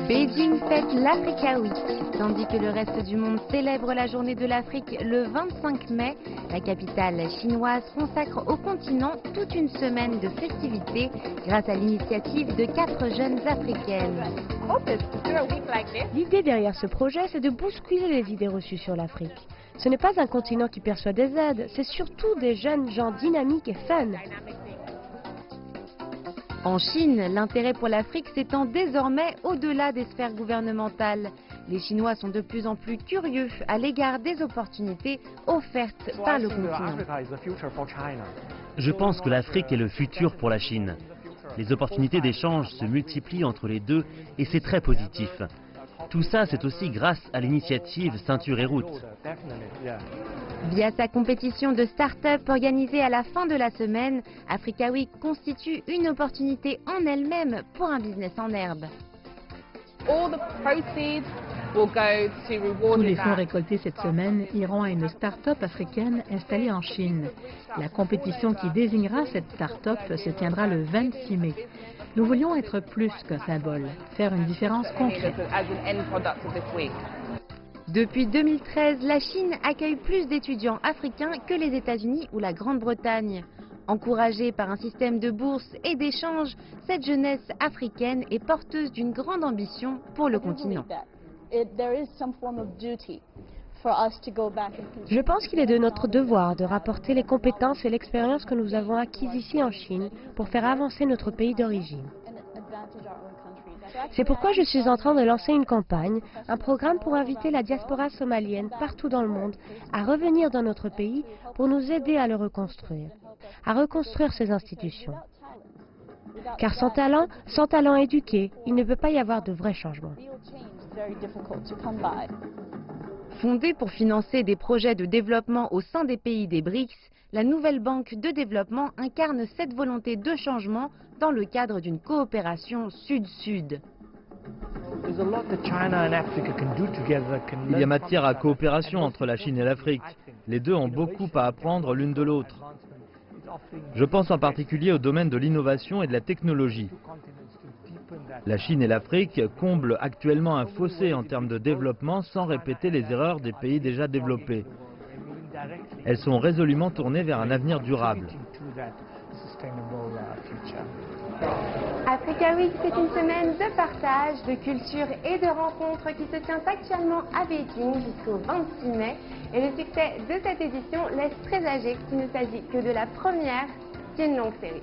Beijing fête l'Africa Week. Tandis que le reste du monde célèbre la journée de l'Afrique le 25 mai, la capitale chinoise consacre au continent toute une semaine de festivités grâce à l'initiative de 4 jeunes africaines. L'idée derrière ce projet, c'est de bousculer les idées reçues sur l'Afrique. Ce n'est pas un continent qui perçoit des aides, c'est surtout des jeunes gens dynamiques et fun. En Chine, l'intérêt pour l'Afrique s'étend désormais au-delà des sphères gouvernementales. Les Chinois sont de plus en plus curieux à l'égard des opportunités offertes par le continent. Je pense que l'Afrique est le futur pour la Chine. Les opportunités d'échange se multiplient entre les deux et c'est très positif. Tout ça, c'est aussi grâce à l'initiative Ceinture et Route. Via sa compétition de start-up organisée à la fin de la semaine, Africa Week constitue une opportunité en elle-même pour un business en herbe. Tous les fonds récoltés cette semaine iront à une start-up africaine installée en Chine. La compétition qui désignera cette start-up se tiendra le 26 mai. Nous voulions être plus qu'un symbole, faire une différence concrète. Depuis 2013, la Chine accueille plus d'étudiants africains que les États-Unis ou la Grande-Bretagne. Encouragée par un système de bourse et d'échanges, cette jeunesse africaine est porteuse d'une grande ambition pour le continent. Je pense qu'il est de notre devoir de rapporter les compétences et l'expérience que nous avons acquises ici en Chine pour faire avancer notre pays d'origine. C'est pourquoi je suis en train de lancer une campagne, un programme pour inviter la diaspora somalienne partout dans le monde à revenir dans notre pays pour nous aider à le reconstruire, à reconstruire ses institutions. Car sans talent éduqué, il ne peut pas y avoir de vrai changement. Fondée pour financer des projets de développement au sein des pays des BRICS, la nouvelle banque de développement incarne cette volonté de changement dans le cadre d'une coopération sud-sud. Il y a matière à coopération entre la Chine et l'Afrique. Les deux ont beaucoup à apprendre l'une de l'autre. Je pense en particulier au domaine de l'innovation et de la technologie. La Chine et l'Afrique comblent actuellement un fossé en termes de développement sans répéter les erreurs des pays déjà développés. Elles sont résolument tournées vers un avenir durable. Africa Week, c'est une semaine de partage, de culture et de rencontres qui se tient actuellement à Beijing jusqu'au 26 mai. Et le succès de cette édition laisse présager qu'il ne s'agit que de la première d'une longue série.